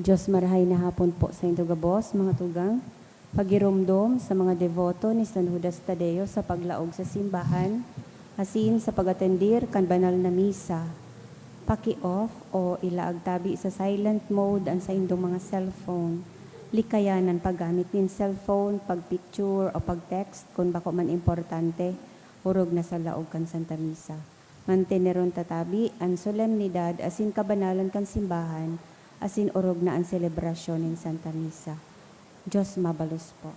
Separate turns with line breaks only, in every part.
Diyos marahay na hapon po sa inyo gabos, mga tugang. Pagirumdom sa mga devoto ni San Judas Tadeo sa paglaog sa simbahan, asin sa pag-atendir kan banal na misa. Paki-off o ilaag tabi sa silent mode ang sa indong mga cellphone. Likayanan paggamit nin cellphone, pag-picture o pag-text kung bako man importante, urog na sa laog kan Santa Misa. Manteneron tatabi ang solemnidad asin kabanalan kan simbahan, asin urog na ang selebrasyon ng Santa Misa. Diyos mabalos po.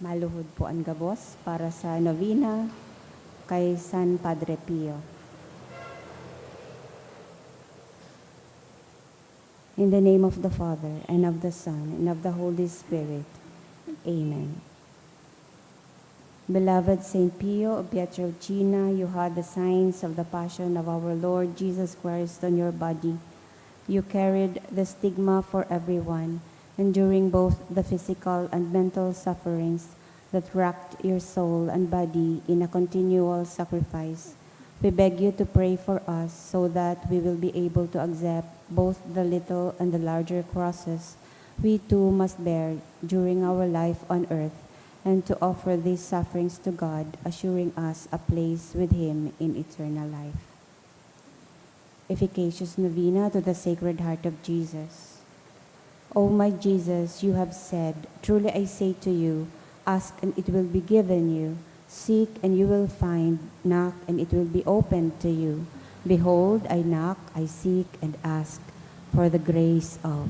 Maluhod po ang gabos para sa novena kay San Padre Pio. In the name of the Father, and of the Son, and of the Holy Spirit. Amen. Beloved Saint Pio of Pietrelcina, you had the signs of the passion of our Lord Jesus Christ on your body. You carried the stigma for everyone, enduring both the physical and mental sufferings that racked your soul and body in a continual sacrifice. We beg you to pray for us so that we will be able to accept both the little and the larger crosses we too must bear during our life on earth, and to offer these sufferings to God, assuring us a place with Him in eternal life. Efficacious Novena to the Sacred Heart of Jesus. O my Jesus, you have said, truly I say to you, ask and it will be given you, seek and you will find, knock and it will be opened to you. Behold, I knock, I seek and ask for the grace of.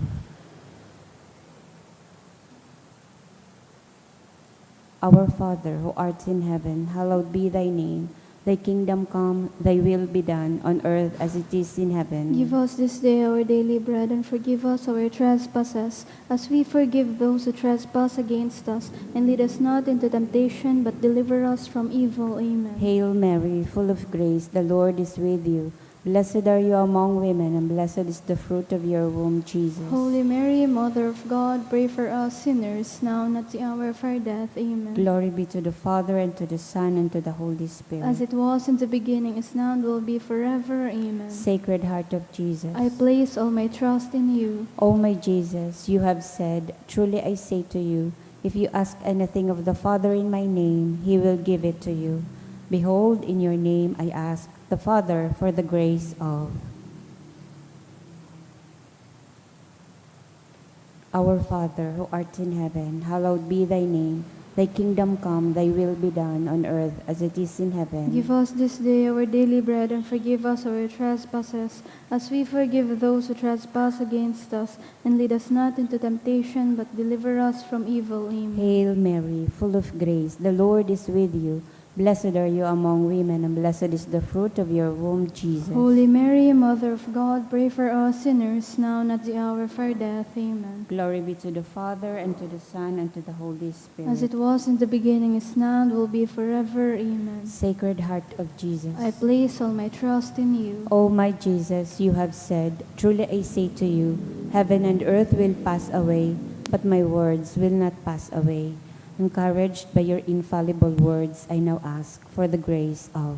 Our Father, who art in heaven, hallowed be thy name. Thy kingdom come, thy will be done, on earth as it is in heaven.
Give us this day our daily bread, and forgive us our trespasses, as we forgive those who trespass against us. And lead us not into temptation, but deliver us from evil. Amen.
Hail Mary, full of grace, the Lord is with you. Blessed are you among women, and blessed is the fruit of your womb, Jesus.
Holy Mary, Mother of God, pray for us sinners, now and at the hour of our death. Amen.
Glory be to the Father, and to the Son, and to the Holy Spirit.
As it was in the beginning, is now, and will be forever. Amen.
Sacred Heart of Jesus.
I place all my trust in you.
O my Jesus, you have said, truly I say to you, if you ask anything of the Father in my name, He will give it to you. Behold, in your name I ask the Father for the grace of. Our Father, who art in heaven, hallowed be thy name. Thy kingdom come, thy will be done on earth as it is in heaven.
Give us this day our daily bread, and forgive us our trespasses, as we forgive those who trespass against us. And lead us not into temptation, but deliver us from evil. Amen.
Hail Mary, full of grace, the Lord is with you. Blessed are you among women, and blessed is the fruit of your womb, Jesus.
Holy Mary, Mother of God, pray for us sinners, now and at the hour of our death. Amen.
Glory be to the Father, and to the Son, and to the Holy Spirit.
As it was in the beginning, is now, and will be forever. Amen.
Sacred Heart of Jesus.
I place all my trust in you.
O my Jesus, you have said, truly I say to you, heaven and earth will pass away, but my words will not pass away. Encouraged by your infallible words, I now ask for the grace of.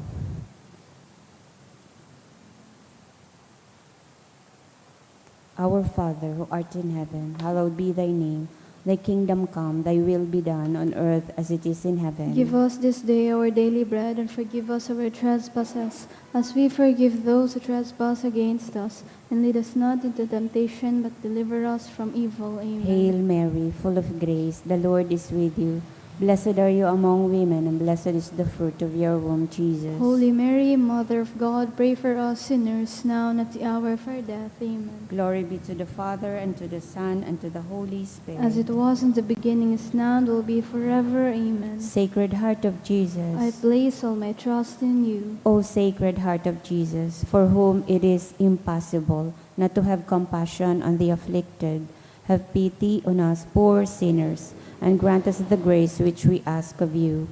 Our Father, who art in heaven, hallowed be thy name. Thy kingdom come, thy will be done on earth as it is in heaven.
Give us this day our daily bread, and forgive us our trespasses, as we forgive those who trespass against us. And lead us not into temptation, but deliver us from evil. Amen.
Hail Mary, full of grace, the Lord is with you. Blessed are you among women, and blessed is the fruit of your womb, Jesus.
Holy Mary, Mother of God, pray for us sinners, now and at the hour of our death. Amen.
Glory be to the Father, and to the Son, and to the Holy Spirit.
As it was in the beginning, is now, and will be forever. Amen.
Sacred Heart of Jesus.
I place all my trust in you.
O Sacred Heart of Jesus, for whom it is impossible not to have compassion on the afflicted, have pity on us poor sinners, and grant us the grace which we ask of you.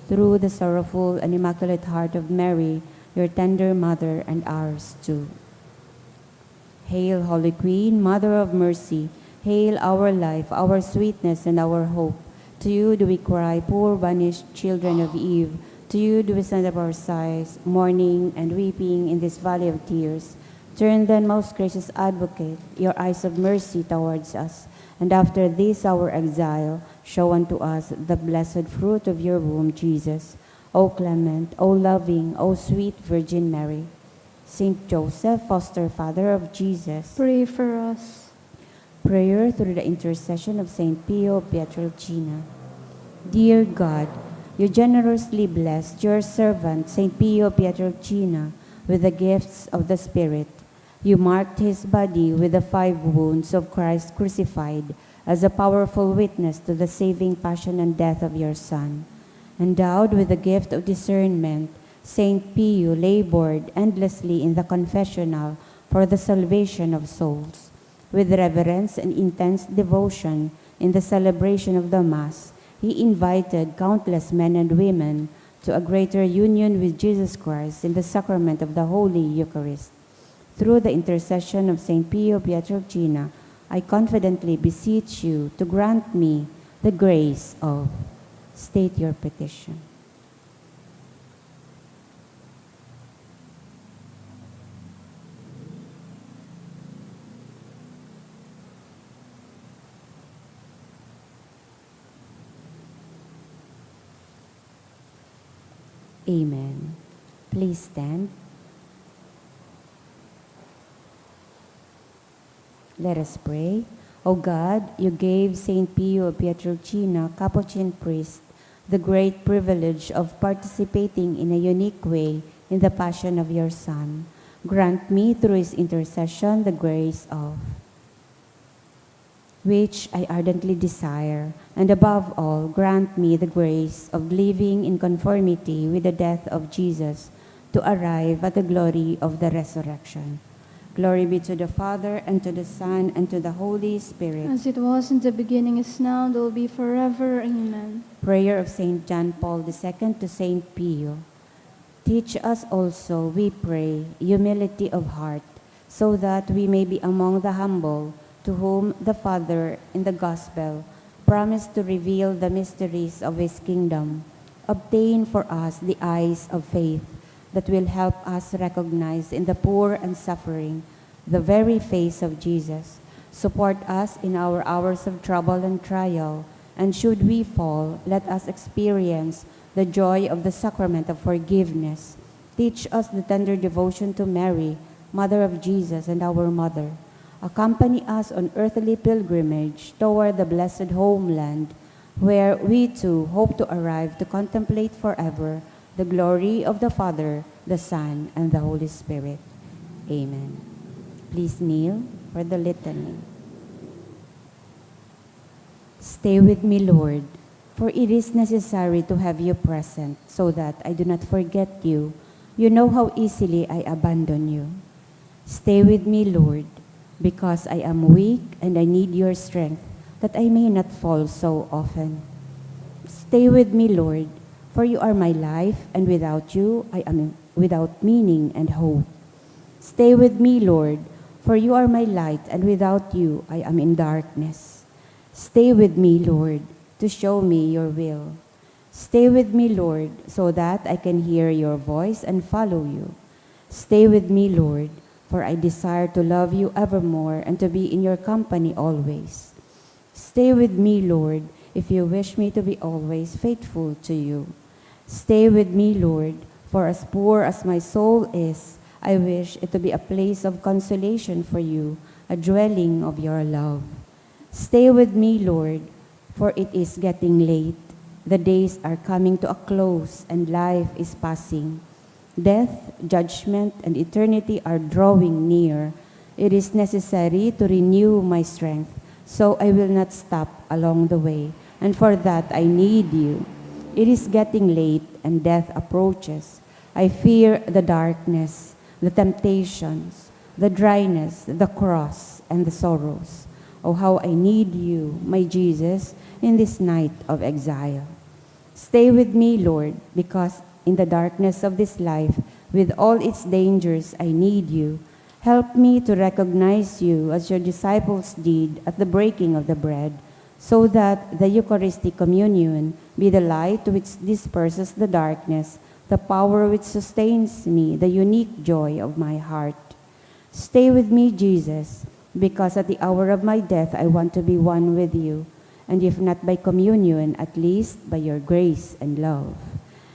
Through the sorrowful and immaculate heart of Mary, your tender mother, and ours too. Hail, Holy Queen, Mother of Mercy. Hail our life, our sweetness, and our hope. To you do we cry, poor banished children of Eve. To you do we send up our sighs, mourning and weeping in this valley of tears. Turn then, most gracious Advocate, your eyes of mercy towards us, and after this our exile, show unto us the blessed fruit of your womb, Jesus. O clement, O loving, O sweet Virgin Mary. Saint Joseph, foster father of Jesus,
Pray for us.
prayer through the intercession of Saint Pio Pietrelcina. Dear God, you generously blessed your servant, Saint Pio Pietrelcina, with the gifts of the Spirit. You marked his body with the 5 wounds of Christ crucified as a powerful witness to the saving passion and death of your Son. Endowed with the gift of discernment, Saint Pio labored endlessly in the confessional for the salvation of souls. With reverence and intense devotion in the celebration of the Mass, he invited countless men and women to a greater union with Jesus Christ in the sacrament of the Holy Eucharist. Through the intercession of Saint Pio Pietrelcina, I confidently beseech you to grant me the grace of... State your petition. Amen. Please stand. Let us pray. O God, you gave Saint Pio Pietrelcina, Capuchin priest, the great privilege of participating in a unique way in the passion of your Son. Grant me through his intercession the grace of... which I ardently desire, and above all, grant me the grace of living in conformity with the death of Jesus to arrive at the glory of the resurrection. Glory be to the Father, and to the Son, and to the Holy Spirit.
As it was in the beginning, is now, and will be forever. Amen.
Prayer of Saint John Paul II to Saint Pio. Teach us also, we pray, humility of heart, so that we may be among the humble, to whom the Father in the Gospel promised to reveal the mysteries of his kingdom. Obtain for us the eyes of faith that will help us recognize in the poor and suffering the very face of Jesus. Support us in our hours of trouble and trial, and should we fall, let us experience the joy of the sacrament of forgiveness. Teach us the tender devotion to Mary, Mother of Jesus and our Mother. Accompany us on earthly pilgrimage toward the blessed homeland, where we too hope to arrive to contemplate forever the glory of the Father, the Son, and the Holy Spirit. Amen. Please kneel for the litany. Stay with me, Lord, for it is necessary to have you present so that I do not forget you. You know how easily I abandon you. Stay with me, Lord, because I am weak and I need your strength, that I may not fall so often. Stay with me, Lord, for you are my life, and without you I am without meaning and hope. Stay with me, Lord, for you are my light, and without you I am in darkness. Stay with me, Lord, to show me your will. Stay with me, Lord, so that I can hear your voice and follow you. Stay with me, Lord, for I desire to love you evermore and to be in your company always. Stay with me, Lord, if you wish me to be always faithful to you. Stay with me, Lord, for as poor as my soul is, I wish it to be a place of consolation for you, a dwelling of your love. Stay with me, Lord, for it is getting late. The days are coming to a close and life is passing. Death, judgment, and eternity are drawing near. It is necessary to renew my strength, so I will not stop along the way, and for that I need you. It is getting late and death approaches. I fear the darkness, the temptations, the dryness, the cross, and the sorrows. Oh, how I need you, my Jesus, in this night of exile. Stay with me, Lord, because in the darkness of this life, with all its dangers, I need you. Help me to recognize you as your disciples did at the breaking of the bread, so that the Eucharistic communion be the light which disperses the darkness, the power which sustains me, the unique joy of my heart. Stay with me, Jesus, because at the hour of my death I want to be one with you, and if not by communion, at least by your grace and love.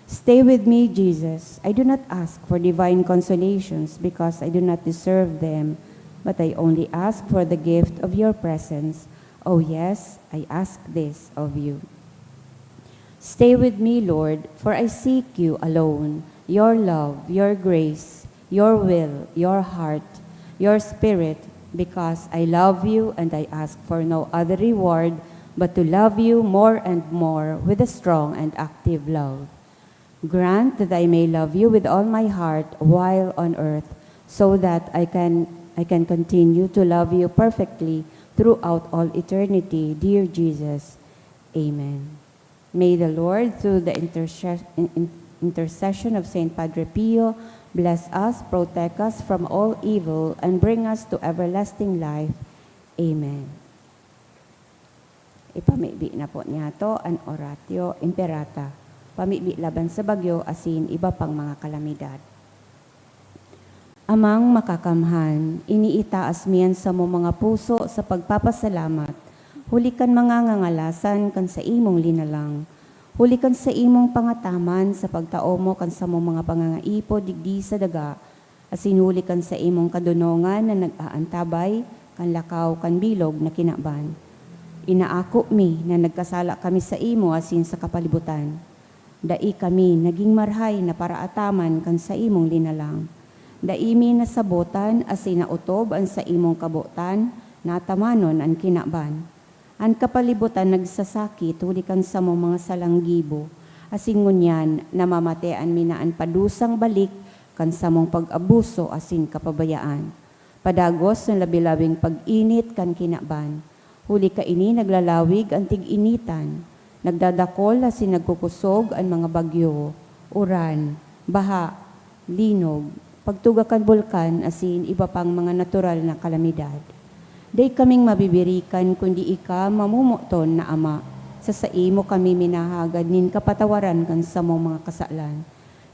Stay with me, Jesus. I do not ask for divine consolations because I do not deserve them, but I only ask for the gift of your presence. Oh yes, I ask this of you. Stay with me, Lord, for I seek you alone, your love, your grace, your will, your heart, your spirit, because I love you and I ask for no other reward but to love you more and more with a strong and active love. Grant that I may love you with all my heart while on earth, so that I can continue to love you perfectly throughout all eternity, dear Jesus. Amen. May the Lord, through the intercession of Saint Padre Pio, bless us, protect us from all evil, and bring us to everlasting life. Amen. Ipamibi na po niya to an oratio imperata. Pamibi laban sa bagyo asin iba pang mga kalamidad. Amang makakamhan, iniitaas miyan sa mo mga puso sa pagpapasalamat. Hulikan mga ngangalasan kan sa imong linalang. Hulikan sa imong pangataman sa pagtao mo kan sa mo mga pangangaipo digdi sa daga. Asin hulikan sa imong kadunongan na nag-aantabay kan lakaw kan bilog na kinaban. Inaako mi na nagkasala kami sa imo asin sa kapalibutan. Dai kami naging marhay na paraataman kan sa imong linalang. Daimi na sabotan asin nautob an sa imong kabutan, natamanon an kinaban. An kapalibutan nagsasakit, hulikan sa mo mga salanggibo, asin ngunyan namamatean minaan padusang balik kan sa mong pag-abuso asin kapabayaan. Padagos ng labilabing pag-init kan kinaban, huli ka ini naglalawig ang tig-initan, nagdadakol asin nagkukusog ang mga bagyo, uran, baha, linog, pagtugakan bulkan asin iba pang mga natural na kalamidad. Day kaming mabibirikan kundi ika mamumuton na ama, sa imo kami minahagad nin kapatawaran kan sa mong mga kasalan.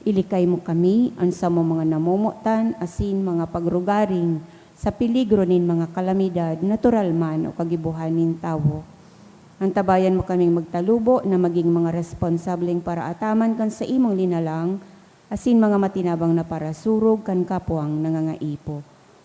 Ilikay mo kami ang sa mong mga namumutan asin mga pagrugaring sa peligro nin mga kalamidad, natural man o kagibuhan nin tawo. Antabayan mo kaming magtalubo na maging mga responsableng paraataman kan sa imong linalang, asin mga matinabang na parasurog kan kapwang nangangaipo.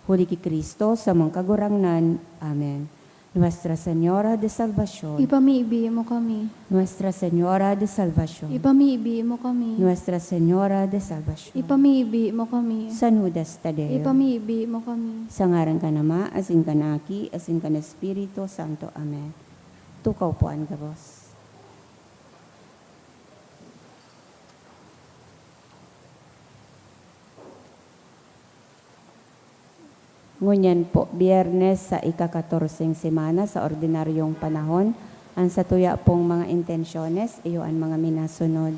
Huli ki Kristo sa mong kagurangnan. Amen. Nuestra Señora de Salvación.
Ipamiibi mo kami.
Nuestra Señora de Salvación.
Ipamiibi mo kami.
Nuestra Señora de Salvación.
Ipamiibi mo kami.
San Judas Tadeo.
Ipamiibi mo kami.
Sa ngaran ka nama, asin ka na Aki, asin ka na Espiritu Santo. Amen. Tukaw po ang gabos. Ngunyan po, Biyernes sa ika-14 semana sa Ordinaryong Panahon, ang satuya pong mga intensyones, iyo ang mga minasunod.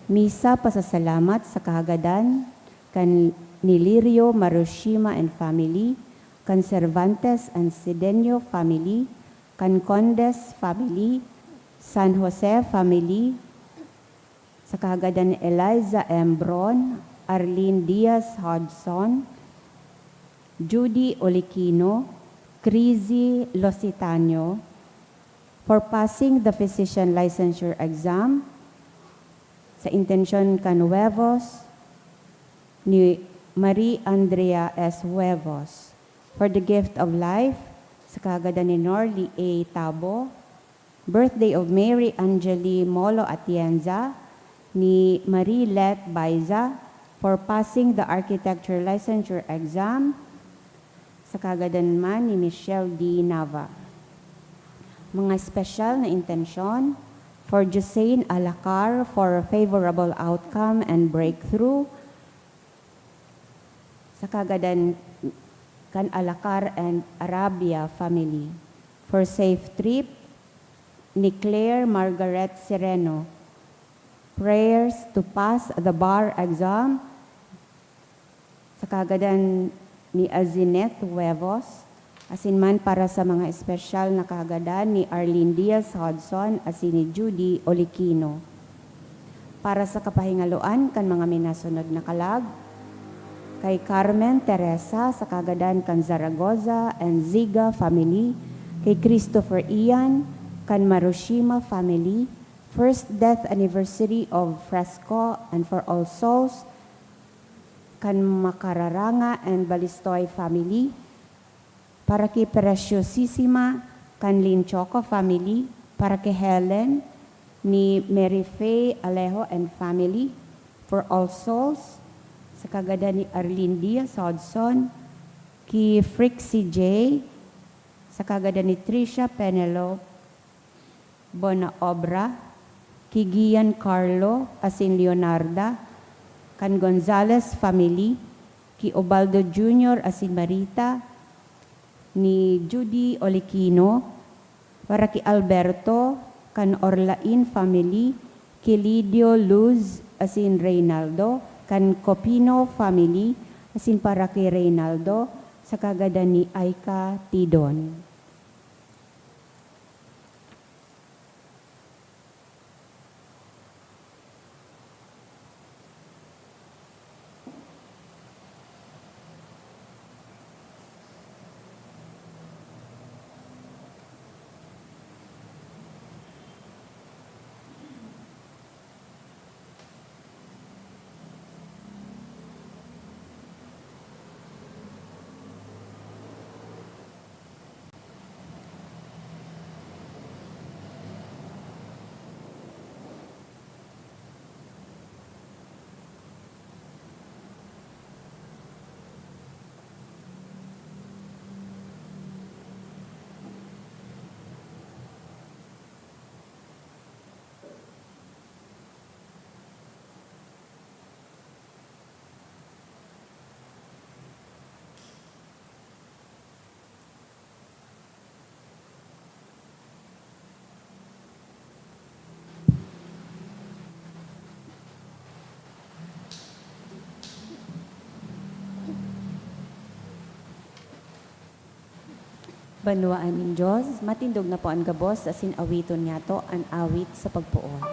Misa pasasalamat sa kahagadan, kan Nilirio Marushima and family, kan Cervantes and Sidenio family, kan Condes family, San Jose family, sa kahagadan ni Eliza M. Bron, Arlene Diaz Hodgson, Judy Oliquino, Crizy Lositano, for passing the physician licensure exam, sa intensyon kan Huevos, ni Marie Andrea S. Huevos, for the gift of life, sa kagadan ni Norly A. Tabo, birthday of Mary Angeli Molo Atienza, ni Marie Let Baiza, for passing the architecture licensure exam, sa kagadan man ni Michelle D. Nava. Mga special na intensyon, for Josein Alacar for a favorable outcome and breakthrough, sa kagadan kan Alacar and Arabia family, for safe trip, ni Claire Margaret Sereno, prayers to pass the bar exam, sa kagadan ni Azineth Huevos, Asin man para sa mga espesyal na kaagadan ni Arlene Diaz Hodson asin ni Judy Olikino. Para sa kapahingaloan kan mga minasunod na kalag, kay Carmen Teresa sa kaagadan kan Zaragoza and Ziga family, kay Christopher Ian kan Marushima family, first death anniversary of Fresco and for All Souls, kan Makararanga and Balistoy family, para kay Preciosissima kan Linchoco family, para kay Helen ni Mary Faye Alejo and family, for All Souls, sa kagada ni Arlene Diaz Hodson, kay Frixie J, sa kagada ni Tricia Penelope Bonaobra, kay Gian Carlo asin Leonarda, kan Gonzales family, kay Ubaldo Jr. asin Marita, ni Judy Olikino, para kay Alberto, kan Orlain family, kay Lidio Luz asin Reynaldo, kan Copino family, asin para kay Reynaldo, sa kagada ni Ika-Xiv. Banwaan ng Diyos, matindog na po ang gabos, asin awiton niya to ang awit sa pagpuon.